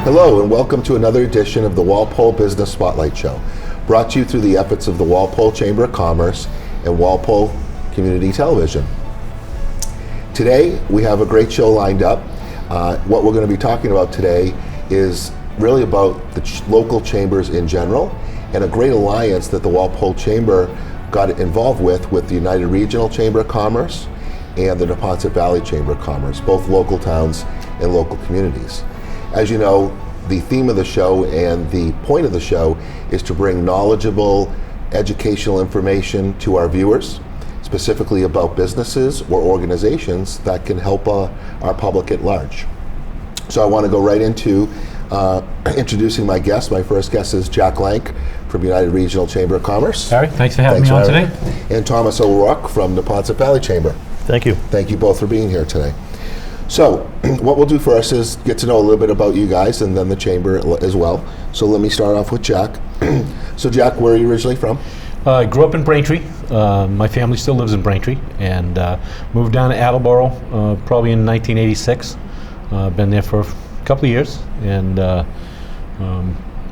Hello and welcome to another edition of the Walpole Business Spotlight Show, brought to you through the efforts of the Walpole Chamber of Commerce and Walpole Community Television. Today we have a great show lined up. What we're going to be talking about today is really about the local chambers in general and a great alliance that the Walpole Chamber got involved with the United Regional Chamber of Commerce and the Neponset Valley Chamber of Commerce, both local towns and local communities. As you know, the theme of the show and the point of the show is to bring knowledgeable, educational information to our viewers, specifically about businesses or organizations that can help our public at large. So I want to go right into introducing my guest. My first guest is Jack Lank from United Regional Chamber of Commerce. Harry, thanks for having me on today. And Thomas O'Rourke from Neponset Valley Chamber. Thank you. Thank you both for being here today. So what we'll do first is get to know a little bit about you guys and then the chamber as well. So let me start off with Jack. So Jack, where are you originally from? I grew up in Braintree. My family still lives in Braintree, and moved down to Attleboro probably in 1986. Been there for a couple of years, and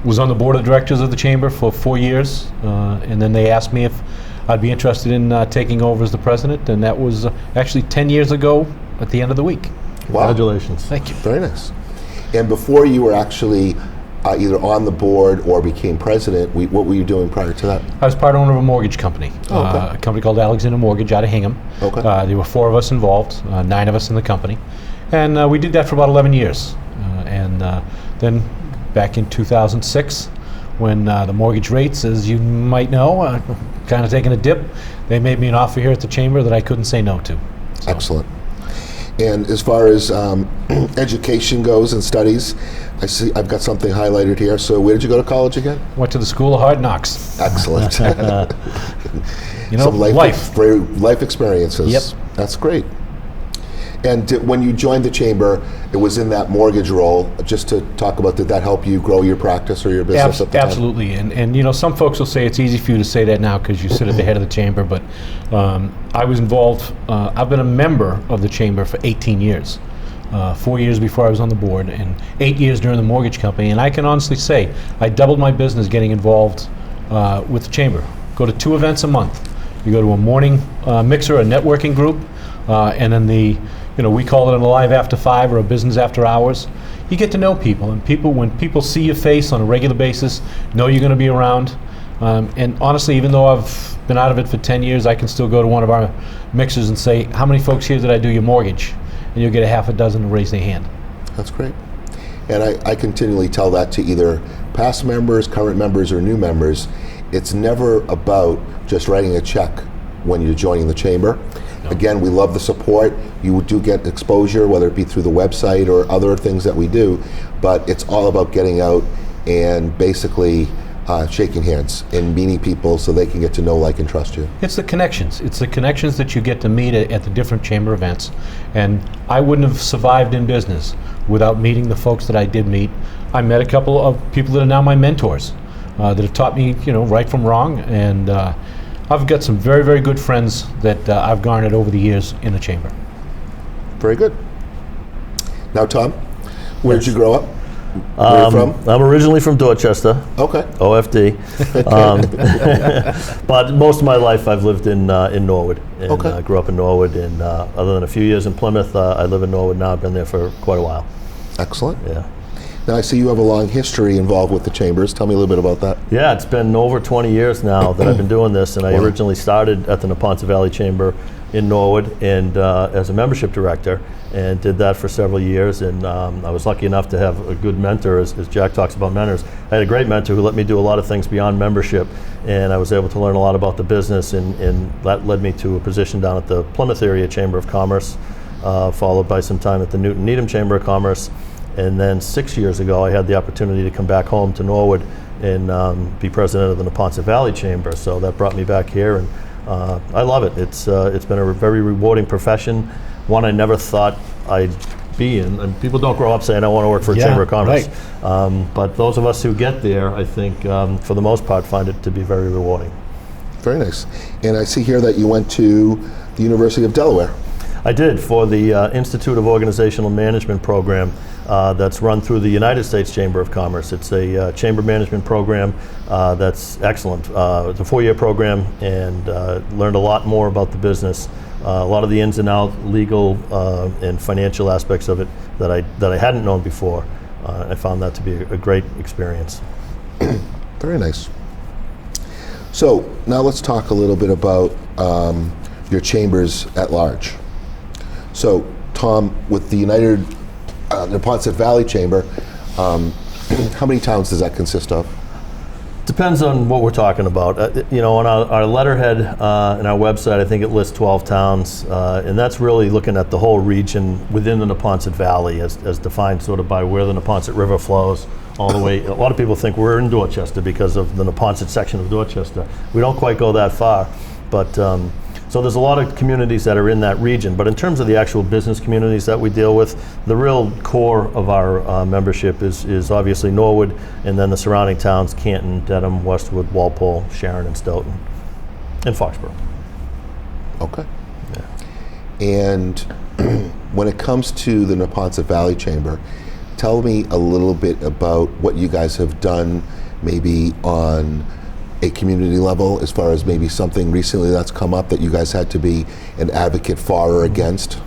was on the board of directors of the chamber for 4 years. And then they asked me if I'd be interested in taking over as the president, and that was actually 10 years ago at the end of the week. Wow. Congratulations. Thank you. Very nice. And before you were actually either on the board or became president, what were you doing prior to that? I was part owner of a mortgage company, Okay. a company called Alexander Mortgage out of Hingham. Okay. There were 4 of us involved, 9 of us in the company, and we did that for about 11 years. And then back in 2006, when the mortgage rates, as you might know, kind of taking a dip, they made me an offer here at the chamber that I couldn't say no to. So. Excellent. And as far as education goes and studies, I see I've got something highlighted here. So where did you go to college again? Went to the School of Hard Knocks. Excellent. You know, Some life experiences. Yep. That's great. And when you joined the chamber, it was in that mortgage role. Just to talk about, did that help you grow your practice or your business at the time? Absolutely. And you know, some folks will say it's easy for you to say that now because you sit at the head of the chamber, but I was involved, I've been a member of the chamber for 18 years. 4 years before I was on the board, and 8 years during the mortgage company. And I can honestly say I doubled my business getting involved with the chamber. Go to 2 events a month. You go to a morning mixer, a networking group, and then we call it an Alive After 5 or a Business After Hours. You get to know people, and when people see your face on a regular basis, know you're going to be around. And honestly, even though I've been out of it for 10 years, I can still go to one of our mixers and say, how many folks here did I do your mortgage? And you'll get a half a dozen to raise their hand. That's great. And I continually tell that to either past members, current members, or new members. It's never about just writing a check when you're joining the chamber. No. Again, we love the support. You do get exposure, whether it be through the website or other things that we do, but it's all about getting out and basically shaking hands and meeting people so they can get to know, like, and trust you. It's the connections. It's the connections that you get to meet at the different chamber events. And I wouldn't have survived in business without meeting the folks that I did meet. I met a couple of people that are now my mentors that have taught me, right from wrong. And I've got some very, very good friends that I've garnered over the years in the chamber. Very good. Now, Tom, where did you grow up? Where are you from? I'm originally from Dorchester. Okay. OFD. But most of my life I've lived in Norwood. And, okay. Grew up in Norwood, and other than a few years in Plymouth, I live in Norwood now. I've been there for quite a while. Excellent. Yeah. Now I see you have a long history involved with the chambers. Tell me a little bit about that. Yeah, it's been over 20 years now that I've been doing this, and I originally started at the Neponset Valley Chamber in Norwood and as a membership director, and did that for several years. And I was lucky enough to have a good mentor, as Jack talks about mentors. I had a great mentor who let me do a lot of things beyond membership, and I was able to learn a lot about the business, and that led me to a position down at the Plymouth Area Chamber of Commerce, followed by some time at the Newton Needham Chamber of Commerce. And then 6 years ago, I had the opportunity to come back home to Norwood and be president of the Neponset Valley Chamber. So that brought me back here, and I love it. It's been a very rewarding profession, one I never thought I'd be in. And people don't grow up saying, I want to work for a Chamber of Commerce. Right. But those of us who get there, I think, for the most part, find it to be very rewarding. Very nice. And I see here that you went to the University of Delaware. I did, for the Institute of Organizational Management program that's run through the United States Chamber of Commerce. It's a chamber management program that's excellent. It's a 4-year program, and learned a lot more about the business, a lot of the ins and outs, legal and financial aspects of it that I hadn't known before. I found that to be a great experience. Very nice. So now let's talk a little bit about your chambers at large. So Tom, with the United Neponset Valley Chamber, how many towns does that consist of? Depends on what we're talking about. On our letterhead and our website, I think it lists 12 towns, and that's really looking at the whole region within the Neponset Valley as defined sort of by where the Neponset River flows all the way. A lot of people think we're in Dorchester because of the Neponset section of Dorchester. We don't quite go that far, but so there's a lot of communities that are in that region. But in terms of the actual business communities that we deal with, the real core of our membership is obviously Norwood, and then the surrounding towns: Canton, Dedham, Westwood, Walpole, Sharon, and Stoughton, and Foxborough. Okay. Yeah. And when it comes to the Neponset Valley Chamber, tell me a little bit about what you guys have done, maybe on a community level, as far as maybe something recently that's come up that you guys had to be an advocate for or against.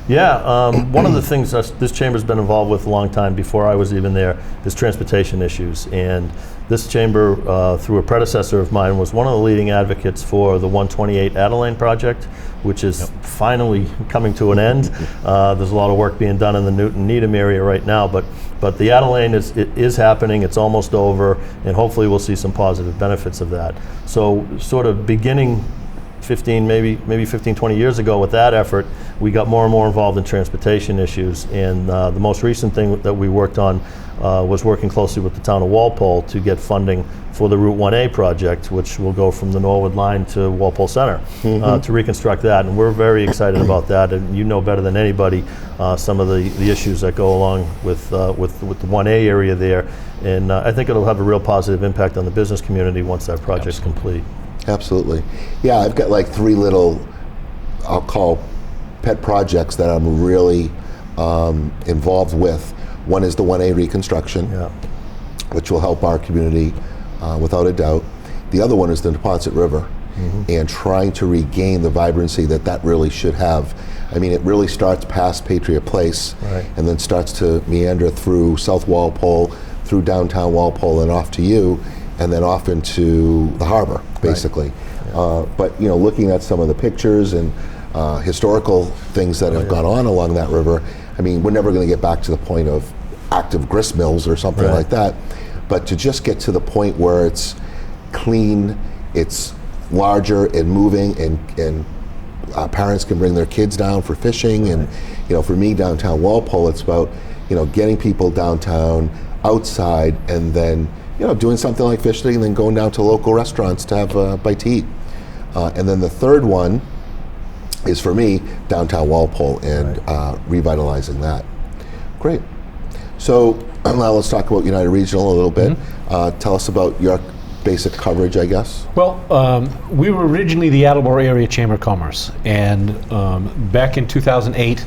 Yeah, one of the things this chamber's been involved with a long time before I was even there is transportation issues. And this chamber, through a predecessor of mine, was one of the leading advocates for the 128 Adeline project, which is finally coming to an end. There's a lot of work being done in the Newton-Needham area right now, but the Adeline is happening. It's almost over, and hopefully we'll see some positive benefits of that. So sort of beginning 15, 20 years ago with that effort, we got more and more involved in transportation issues. And the most recent thing that we worked on was working closely with the town of Walpole to get funding for the Route 1A project, which will go from the Norwood line to Walpole Center, to reconstruct that. And we're very excited about that. And you know better than anybody some of the issues that go along with the 1A area there. And I think it'll have a real positive impact on the business community once that project's complete. Absolutely. Yeah, I've got like 3 little, I'll call pet projects that I'm really involved with. One is the 1A reconstruction, which will help our community without a doubt. The other one is the Neponset River, and trying to regain the vibrancy that really should have. I mean, it really starts past Patriot Place, and then starts to meander through South Walpole, through downtown Walpole, and off to you, and then off into the harbor, basically. But looking at some of the pictures and historical things that have gone on along that river, I mean, we're never going to get back to the point of active grist mills or something like that. But to just get to the point where it's clean, it's larger and moving, and parents can bring their kids down for fishing. And for me, downtown Walpole, it's about getting people downtown, outside, and then doing something like fishing, and then going down to local restaurants to have a bite to eat. And then the third one is, for me, downtown Walpole, and revitalizing that. Great. So now let's talk about United Regional a little bit. Tell us about your basic coverage, I guess. Well, we were originally the Attleboro Area Chamber of Commerce, and back in 2008,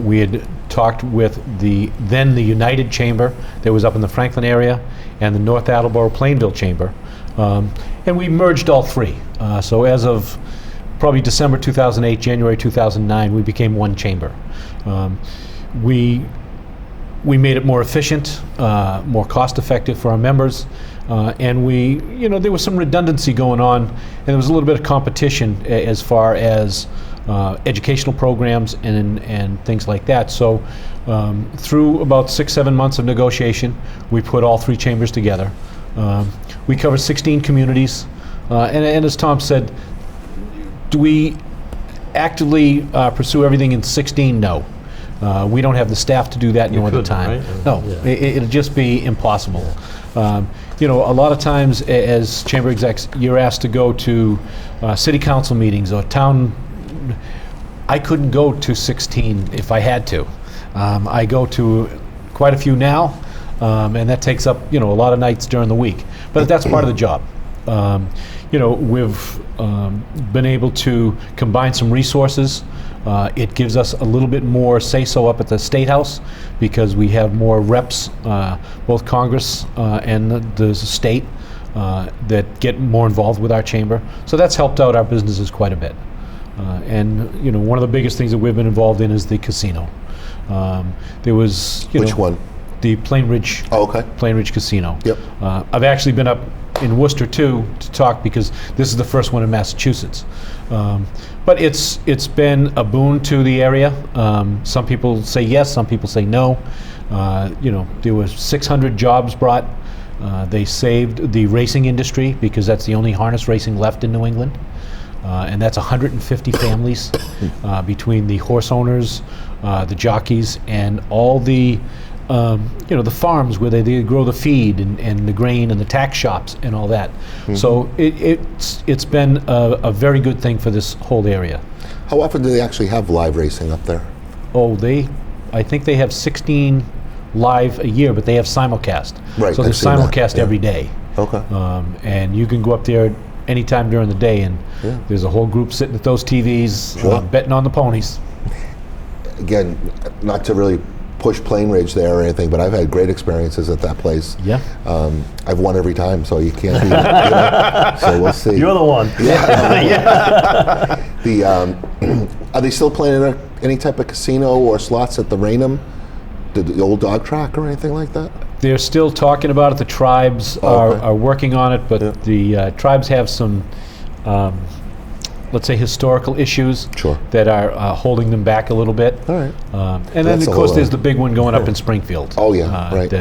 we had talked with the United Chamber that was up in the Franklin area, and the North Attleboro Plainville Chamber, and we merged all 3. So as of probably December 2008, January 2009, we became one chamber. We made it more efficient, more cost-effective for our members, and there was some redundancy going on, and there was a little bit of competition as far as educational programs and things like that. So through about 6-7 months of negotiation, we put all 3 chambers together. We cover 16 communities, and as Tom said, do we actively pursue everything in 16? No. We don't have the staff to do that nor the time. Right? No, it'll just be impossible. A lot of times as chamber execs, you're asked to go to city council meetings or town. I couldn't go to 16 if I had to. I go to quite a few now, and that takes up a lot of nights during the week. But that's part of the job. we've been able to combine some resources. It gives us a little bit more say-so up at the State House because we have more reps, both Congress and the state, that get more involved with our chamber. So that's helped out our businesses quite a bit. And one of the biggest things that we've been involved in is the casino. There was, Which one? The Plain Ridge. Oh, okay. Plain Ridge Casino. Yep. I've actually been up in Worcester too to talk because this is the first one in Massachusetts. But it's been a boon to the area. Some people say yes, some people say no. There were 600 jobs brought. They saved the racing industry because that's the only harness racing left in New England. And that's 150 families between the horse owners, the jockeys, and all the the farms where they grow the feed and the grain and the tack shops and all that. Mm-hmm. So it's been a very good thing for this whole area. How often do they actually have live racing up there? Oh, I think they have 16 live a year, but they have simulcast. Right. So there's simulcast every day. Okay. And you can go up there anytime during the day, and there's a whole group sitting at those TVs, betting on the ponies. Again, not to really push Plain Ridge there or anything, but I've had great experiences at that place. Yeah. I've won every time, so you can't be. So we'll see. You're the one. Yeah. Are they still playing any type of casino or slots at the Raynham, the old dog track or anything like that? They're still talking about it. The tribes are working on it, but the tribes have some, let's say, historical issues that are holding them back a little bit. All right. And then, of course, there's the big one going up in Springfield. Oh, yeah, right.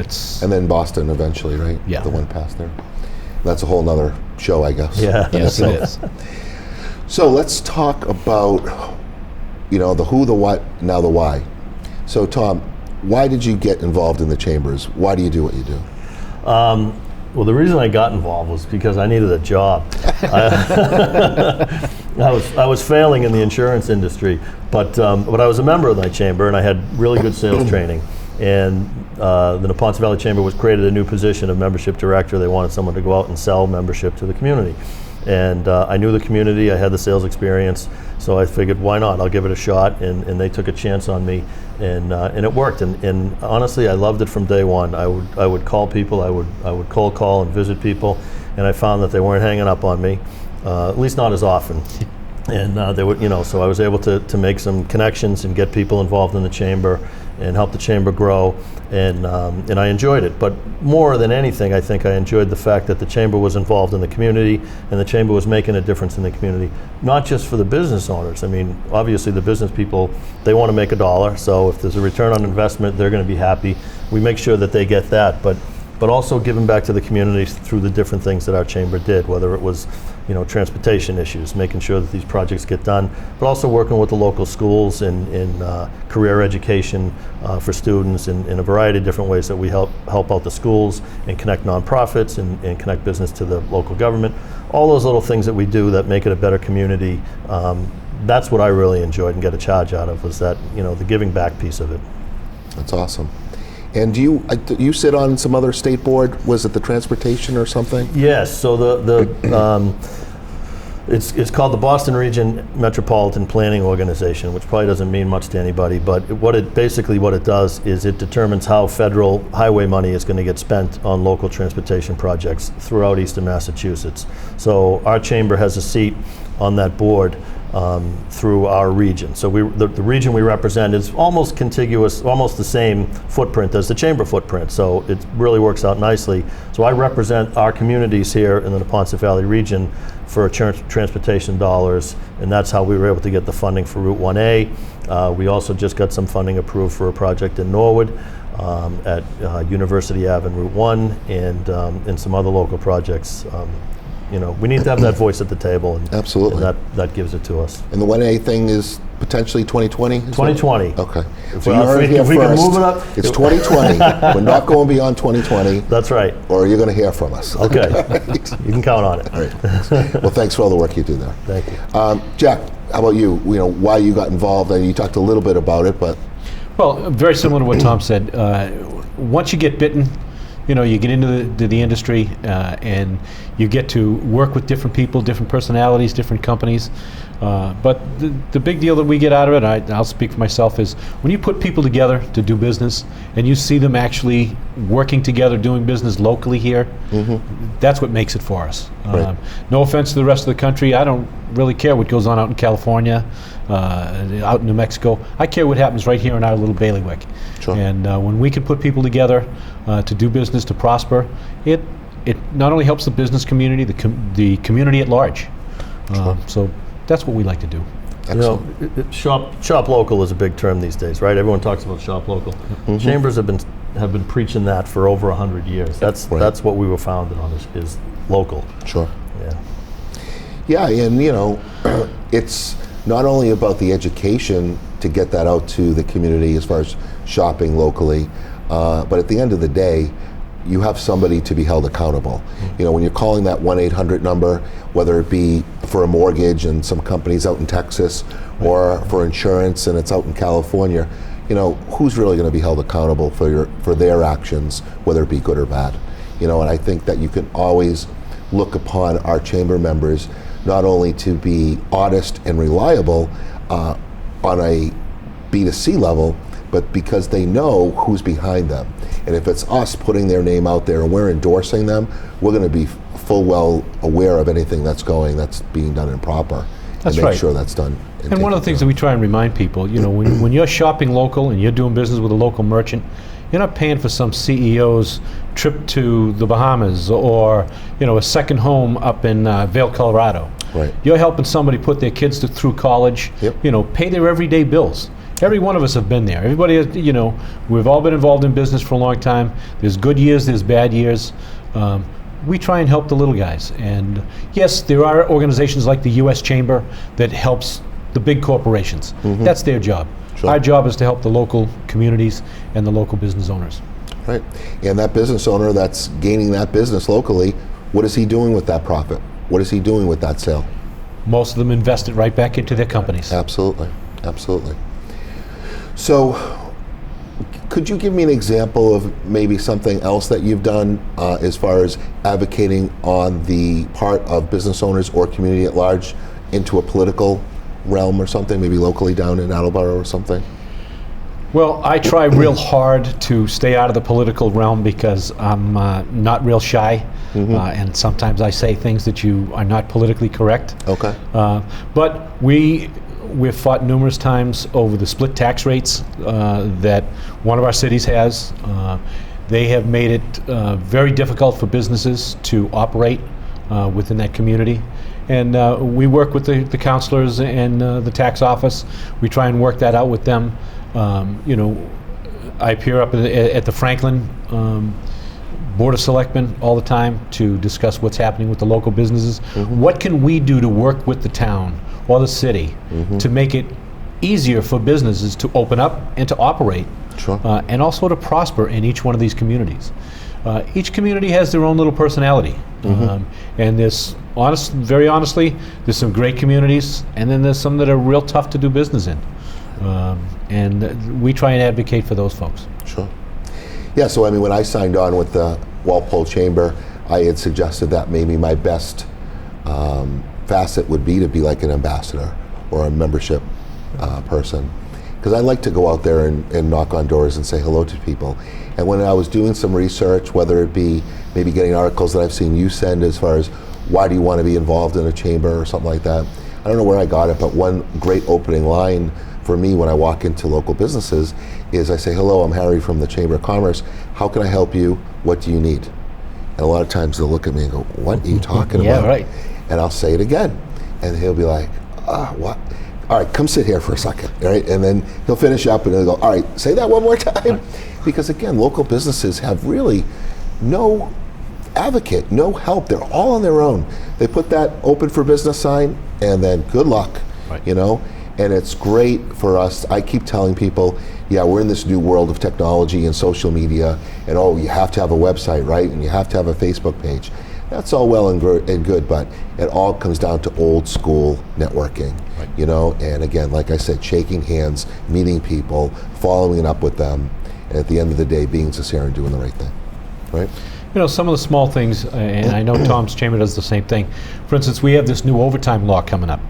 And then Boston eventually, right? Yeah. The one past there. That's a whole nother show, I guess. Yeah. Yes, it is. So let's talk about, the who, the what, now the why. So, Tom, why did you get involved in the chambers? Why do you do what you do? Well, the reason I got involved was because I needed a job. I was failing in the insurance industry, but I was a member of my chamber, and I had really good sales training. And the Neponset Valley Chamber was created a new position of membership director. They wanted someone to go out and sell membership to the community. And I knew the community, I had the sales experience, so I figured, why not? I'll give it a shot, and they took a chance on me, and it worked. And honestly, I loved it from day one. I would call people, I would cold call and visit people, and I found that they weren't hanging up on me, at least not as often. And they would, so I was able to make some connections and get people involved in the chamber and help the chamber grow, and I enjoyed it. But more than anything, I think I enjoyed the fact that the chamber was involved in the community, and the chamber was making a difference in the community, not just for the business owners. I mean, obviously the business people, they want to make a dollar, so if there's a return on investment, they're going to be happy. We make sure that they get that, but also giving back to the community through the different things that our chamber did, whether it was transportation issues, making sure that these projects get done, but also working with the local schools in career education for students in a variety of different ways that we help out the schools and connect nonprofits and connect business to the local government. All those little things that we do that make it a better community, that's what I really enjoyed and get a charge out of, was that, the giving back piece of it. That's awesome. And you sit on some other state board? Was it the transportation or something? Yes. So it's called the Boston Region Metropolitan Planning Organization, which probably doesn't mean much to anybody. But what it does is it determines how federal highway money is going to get spent on local transportation projects throughout Eastern Massachusetts. So our chamber has a seat on that board through our region. So the region we represent is almost contiguous, almost the same footprint as the chamber footprint. So it really works out nicely. So I represent our communities here in the Neponset Valley region for transportation dollars, and that's how we were able to get the funding for Route 1A. We also just got some funding approved for a project in Norwood at University Ave and Route 1, and some other local projects. We need to have that voice at the table, and absolutely, and that gives it to us. And the 1A thing is potentially 2020? 2020. Okay. So you heard it here first. Can move it up? It's 2020. We're not going beyond 2020. That's right. Or you're going to hear from us. Okay. You can count on it. All right. Well, thanks for all the work you do there. Thank you. Jack, how about you? Why you got involved? And you talked a little bit about it, but... Well, very similar to what Tom said. Once you get bitten, you get into the industry and you get to work with different people, different personalities, different companies. But the big deal that we get out of it, I'll speak for myself, is when you put people together to do business and you see them actually working together, doing business locally here, that's what makes it for us. Right. No offense to the rest of the country, I don't really care what goes on out in California, out in New Mexico. I care what happens right here in our little bailiwick. Sure. And when we can put people together to do business, to prosper, it not only helps the business community, the community at large. Sure. So that's what we like to do. Excellent. Shop local is a big term these days, right? Everyone talks about shop local. Chambers have been preaching that for over 100 years. That's what we were founded on, is local. Sure. Yeah. Yeah, and it's not only about the education to get that out to the community as far as shopping locally, but at the end of the day, you have somebody to be held accountable. When you're calling that 1-800 number, whether it be for a mortgage and some companies out in Texas, or for insurance and it's out in California, who's really going to be held accountable for their actions, whether it be good or bad? And I think that you can always look upon our chamber members not only to be honest and reliable on a B2C level, but because they know who's behind them. And if it's us putting their name out there and we're endorsing them, we're going to be full well aware of anything that's being done improper. That's and make right. sure that's done. And one of the things that we try and remind people, when you're shopping local and you're doing business with a local merchant, you're not paying for some CEO's trip to the Bahamas or a second home up in Vail, Colorado. Right. You're helping somebody put their kids through college, pay their everyday bills. Every one of us have been there. Everybody, we've all been involved in business for a long time. There's good years, there's bad years. We try and help the little guys. And yes, there are organizations like the U.S. Chamber that helps the big corporations. That's their job. Sure. Our job is to help the local communities and the local business owners. Right. And that business owner that's gaining that business locally, what is he doing with that profit? What is he doing with that sale? Most of them invest it right back into their companies. Absolutely. Absolutely. So, could you give me an example of maybe something else that you've done as far as advocating on the part of business owners or community at large into a political realm or something, maybe locally down in Attleboro or something? Well, I try real hard to stay out of the political realm because I'm not real shy, and sometimes I say things that are not politically correct. Okay. But we've fought numerous times over the split tax rates that one of our cities has. They have made it very difficult for businesses to operate within that community. And we work with the counselors and the tax office. We try and work that out with them. I appear up at the Franklin Board of Selectmen all the time to discuss what's happening with the local businesses. What can we do to work with the town or the city to make it easier for businesses to open up and to operate, and also to prosper in each one of these communities? Each community has their own little personality, and very honestly, there's some great communities, and then there's some that are real tough to do business in. And we try and advocate for those folks. Sure. Yeah, so I mean, when I signed on with the Walpole Chamber, I had suggested that maybe my best facet would be to be like an ambassador or a membership person. Because I like to go out there and knock on doors and say hello to people. And when I was doing some research, whether it be maybe getting articles that I've seen you send as far as why do you want to be involved in a chamber or something like that, I don't know where I got it, but one great opening line for me when I walk into local businesses is I say, hello, I'm Harry from the Chamber of Commerce. How can I help you? What do you need? And a lot of times they'll look at me and go, what are you talking about? Yeah, right. And I'll say it again. And he'll be like, what? All right, come sit here for a second, all right? And then he'll finish up and he'll go, all right, say that one more time. Because again, local businesses have really no advocate, no help. They're all on their own. They put that open for business sign and then good luck, And it's great for us. I keep telling people, yeah, we're in this new world of technology and social media, and you have to have a website, right? And you have to have a Facebook page. That's all well and good, but it all comes down to old school networking, And again, like I said, shaking hands, meeting people, following up with them, and at the end of the day, being sincere and doing the right thing. Right. Some of the small things, and I know Tom's Chamber does the same thing. For instance, we have this new overtime law coming up.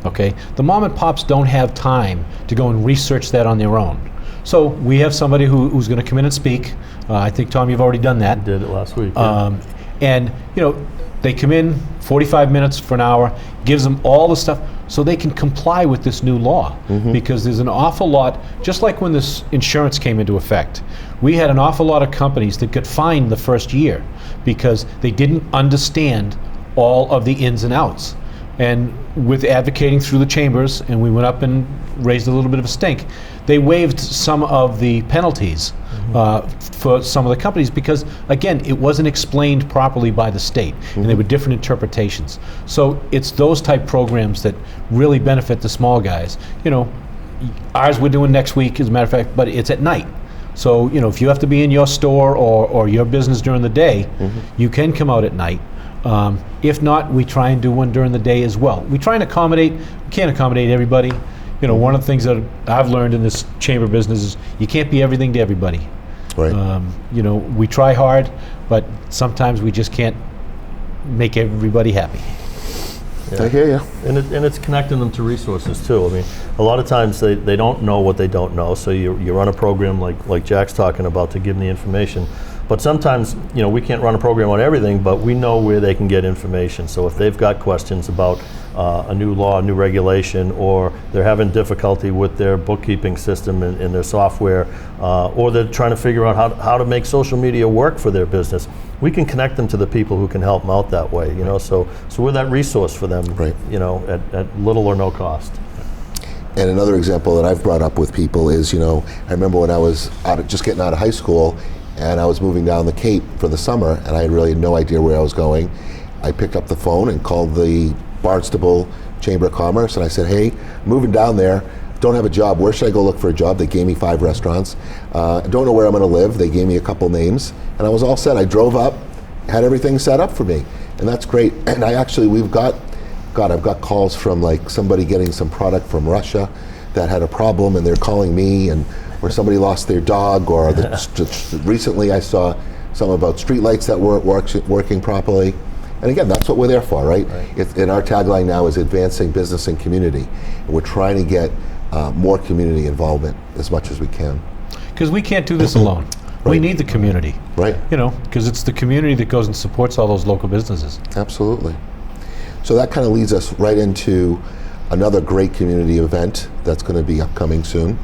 Okay, the mom and pops don't have time to go and research that on their own. So we have somebody who's going to come in and speak. I think, Tom, you've already done that. I did it last week. Yeah. And they come in 45 minutes for an hour, gives them all the stuff so they can comply with this new law. Because there's an awful lot, just like when this insurance came into effect, we had an awful lot of companies that got fined the first year because they didn't understand all of the ins and outs. And with advocating through the chambers, and we went up and raised a little bit of a stink, they waived some of the penalties for some of the companies because, again, it wasn't explained properly by the state, and there were different interpretations. So it's those type programs that really benefit the small guys. Ours we're doing next week, as a matter of fact, but it's at night. So, if you have to be in your store or your business during the day, you can come out at night. If not, we try and do one during the day as well. We try and accommodate, we can't accommodate everybody. One of the things that I've learned in this chamber business is you can't be everything to everybody. Right. We try hard, but sometimes we just can't make everybody happy. Yeah. I hear you. And it's connecting them to resources too. I mean, a lot of times they don't know what they don't know, so you run a program like Jack's talking about to give them the information. But sometimes, we can't run a program on everything, but we know where they can get information. So if they've got questions about a new law, a new regulation, or they're having difficulty with their bookkeeping system and their software, or they're trying to figure out how to make social media work for their business, we can connect them to the people who can help them out that way. So we're that resource for them, right. At little or no cost. And another example that I've brought up with people is, I remember when I was just getting out of high school, and I was moving down the Cape for the summer, and I really had no idea where I was going. I picked up the phone and called the Barnstable Chamber of Commerce, and I said, hey, moving down there, don't have a job. Where should I go look for a job? They gave me 5 restaurants. I don't know where I'm going to live. They gave me a couple names, and I was all set. I drove up, had everything set up for me, and that's great. And I've got calls from like somebody getting some product from Russia that had a problem, and they're calling me, and where somebody lost their dog, or recently I saw some about streetlights that weren't working properly. And again, that's what we're there for, right? And our tagline now is advancing business and community. And we're trying to get more community involvement as much as we can. Because we can't do this alone. Right. We need the community. Right. Because it's the community that goes and supports all those local businesses. Absolutely. So that kind of leads us right into another great community event that's going to be upcoming soon.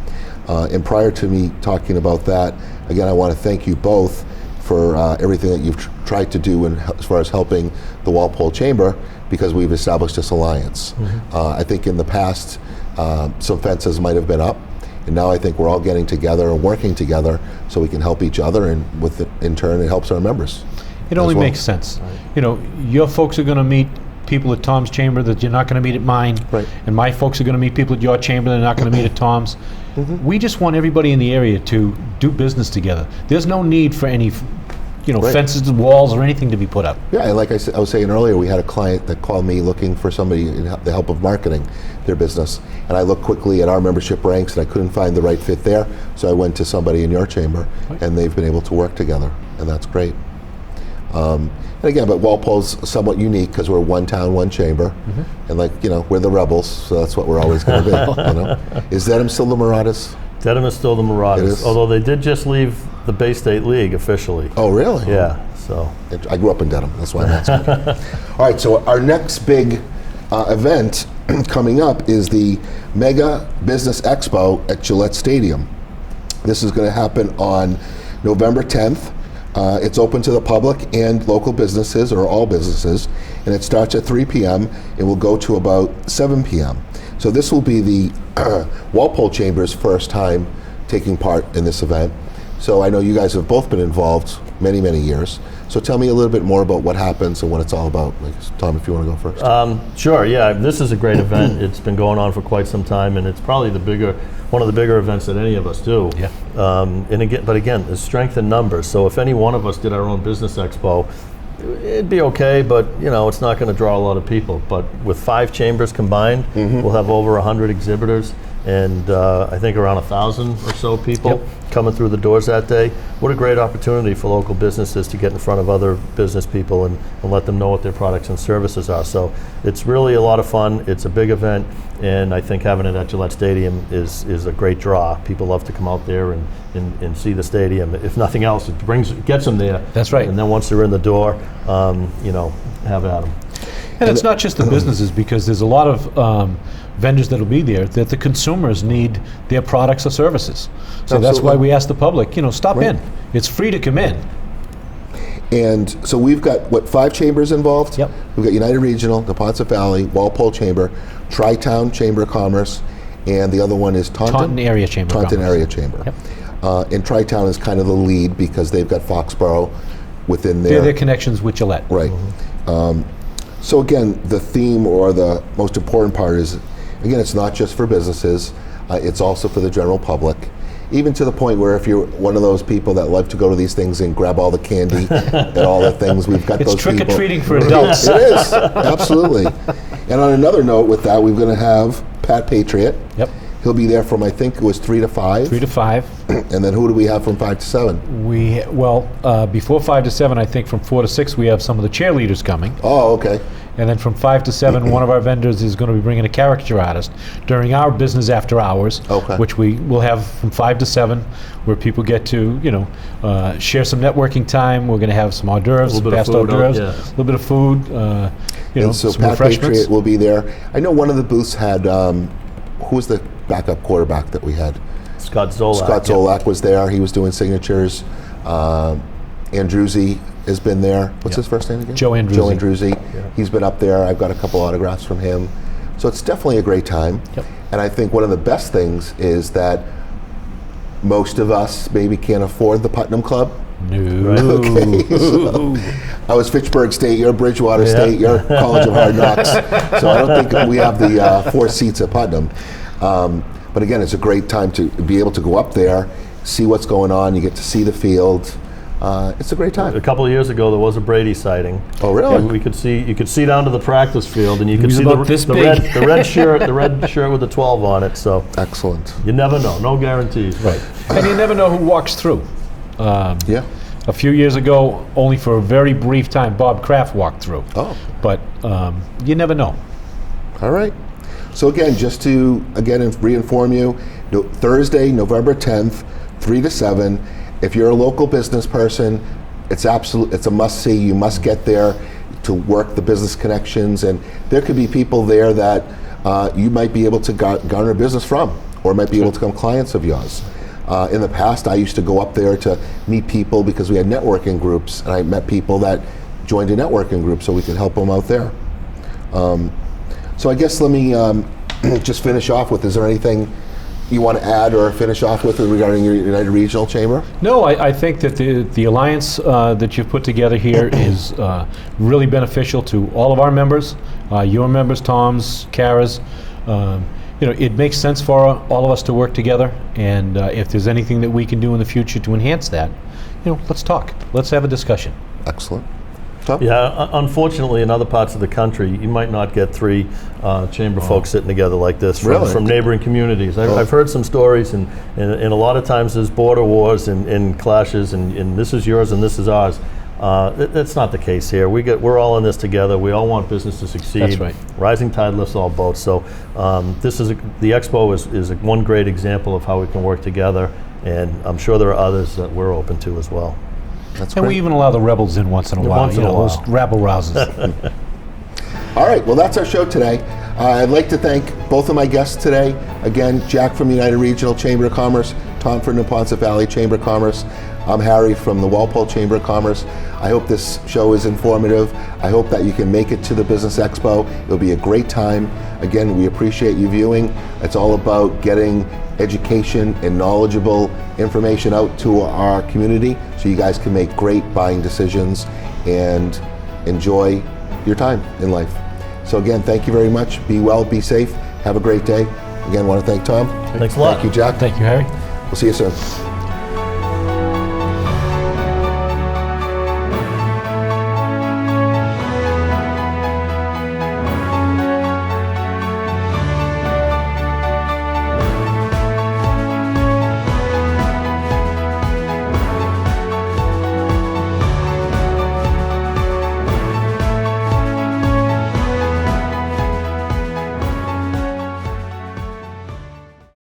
And prior to me talking about that, again, I want to thank you both for everything that you've tried to do as far as helping the Walpole Chamber, because we've established this alliance. I think in the past, some fences might have been up, and now I think we're all getting together and working together so we can help each other, and in turn, it helps our members. It only makes sense. Right. Your folks are going to meet people at Tom's Chamber that you're not going to meet at mine, right. And my folks are going to meet people at your chamber that are not going to meet at Tom's. We just want everybody in the area to do business together. There's no need for any right. fences, walls, or anything to be put up. Yeah, and like I was saying earlier, we had a client that called me looking for somebody in the help of marketing their business, and I looked quickly at our membership ranks, and I couldn't find the right fit there, so I went to somebody in your chamber, right. And they've been able to work together, and that's great. And again, but Walpole's somewhat unique because we're one town, one chamber, and we're the rebels, so that's what we're always going to be. Is Dedham still the Marauders? Dedham is still the Marauders, although they did just leave the Bay State League officially. Oh, really? Yeah. So I grew up in Dedham. That's why I'm asking. All right. So our next big event coming up is the Mega Business Expo at Gillette Stadium. This is going to happen on November 10th. It's open to the public and local businesses, or all businesses, and it starts at 3 p.m. and will go to about 7 p.m. So this will be the Walpole Chamber's first time taking part in this event. So I know you guys have both been involved many, many years. So tell me a little bit more about what happens and what it's all about. Tom, if you want to go first. Sure, yeah. This is a great event. It's been going on for quite some time, and it's probably one of the bigger events that any of us do. Yeah. But again, there's strength in numbers. So if any one of us did our own business expo, it'd be okay, but it's not going to draw a lot of people. But with 5 chambers combined, we'll have over 100 exhibitors. and I think around 1,000 or so people Yep. coming through the doors that day. What a great opportunity for local businesses to get in front of other business people and let them know what their products and services are. So it's really a lot of fun. It's a big event, and I think having it at Gillette Stadium is a great draw. People love to come out there and see the stadium. If nothing else, it gets them there. That's right. And then once they're in the door, have at them. And it's not just the businesses, because there's a lot of vendors that'll be there that the consumers need their products or services. So that's why we ask the public, stop in. It's free to come in. And so we've got, 5 chambers involved? Yep. We've got United Regional, Neponset Valley, Walpole Chamber, Tri-Town Chamber of Commerce, and the other one is Taunton? Taunton Area Chamber of Taunton Commerce. Area Chamber. Yep. And Tri-Town is kind of the lead because they've got Foxborough within They're their... their connections with Gillette. Right. So again, the theme or the most important part is, again, it's not just for businesses, it's also for the general public. Even to the point where if you're one of those people that love to go to these things and grab all the candy and all the things, we've got It's those people. trick-or-treating for adults. It is, absolutely. And on another note with that, we're going to have Pat Patriot. Yep. He'll be there from, I think it was 3 to 5. 3 to 5. And then who do we have from 5 to 7? Before 5 to 7, I think from 4 to 6, we have some of the cheerleaders coming. Oh, okay. And then from 5 to 7, one of our vendors is going to be bringing a caricature artist during our business after hours, Okay. which we will have from 5 to 7, where people get to, share some networking time. We're going to have some hors d'oeuvres, A little bit of fast food, hors d'oeuvres, yeah. a little bit of food, And so some Pat refreshments. Patriot will be there. I know one of the booths had, who was the backup quarterback that we had? Scott Zolak. Scott Zolak was there. He was doing signatures. Andruzzi has been there. What's his first name again? Joe Andruzzi. Joe Andruzzi. He's been up there. I've got a couple autographs from him. So it's definitely a great time. Yep. And I think one of the best things is that most of us maybe can't afford the Putnam Club. No. Okay, so I was Fitchburg State, you're Bridgewater State, you're College of Hard Knocks. So I don't think we have the 4 seats at Putnam. But again, it's a great time to be able to go up there, see what's going on, you get to see the field. It's a great time. A couple of years ago, there was a Brady sighting. Oh, really? And you could see down to the practice field, and you could was see about this big. the red shirt with the 12 on it. So Excellent. you never know, no guarantees. Right. And you never know who walks through. Yeah. A few years ago, only for a very brief time, Bob Kraft walked through. Oh, But you never know. all right. So again, just to re-inform you, Thursday, November 10th, 3 to 7. If you're a local business person, it's a must-see. You must get there to work the business connections, and there could be people there that you might be able to garner business from, or might be able to become clients of yours. In the past, I used to go up there to meet people because we had networking groups, and I met people that joined a networking group so we could help them out there. So I guess let me just finish off with, is there anything you want to add or finish off with regarding your United Regional Chamber? No, I think that the alliance that you've put together here is really beneficial to all of our members, your members, Tom's, Kara's. It makes sense for all of us to work together, and if there's anything that we can do in the future to enhance that, let's talk. Let's have a discussion. Excellent. Tom? Yeah, unfortunately, in other parts of the country, you might not get 3 chamber folks sitting together like this from neighboring communities. I've heard some stories, and a lot of times there's border wars and clashes, and this is yours and this is ours. That's not the case here. We're all in this together. We all want business to succeed. That's right. Rising tide lifts all boats. So the Expo is one great example of how we can work together, and I'm sure there are others that we're open to as well. That's And great. we even allow the rebels in once in a while. Once in a while. Those rabble rousers. All right, well, that's our show today. I'd like to thank both of my guests today. Again, Jack from United Regional Chamber of Commerce, Tom from Neponset Valley Chamber of Commerce. I'm Harry from the Walpole Chamber of Commerce. I hope this show is informative. I hope that you can make it to the Business Expo. It'll be a great time. Again, we appreciate you viewing. It's all about getting education and knowledgeable information out to our community so you guys can make great buying decisions and enjoy your time in life. So again, thank you very much. Be well, be safe, have a great day. Again, want to thank Tom. Thanks a lot. Thank you, Jack. Thank you, Harry. We'll see you soon.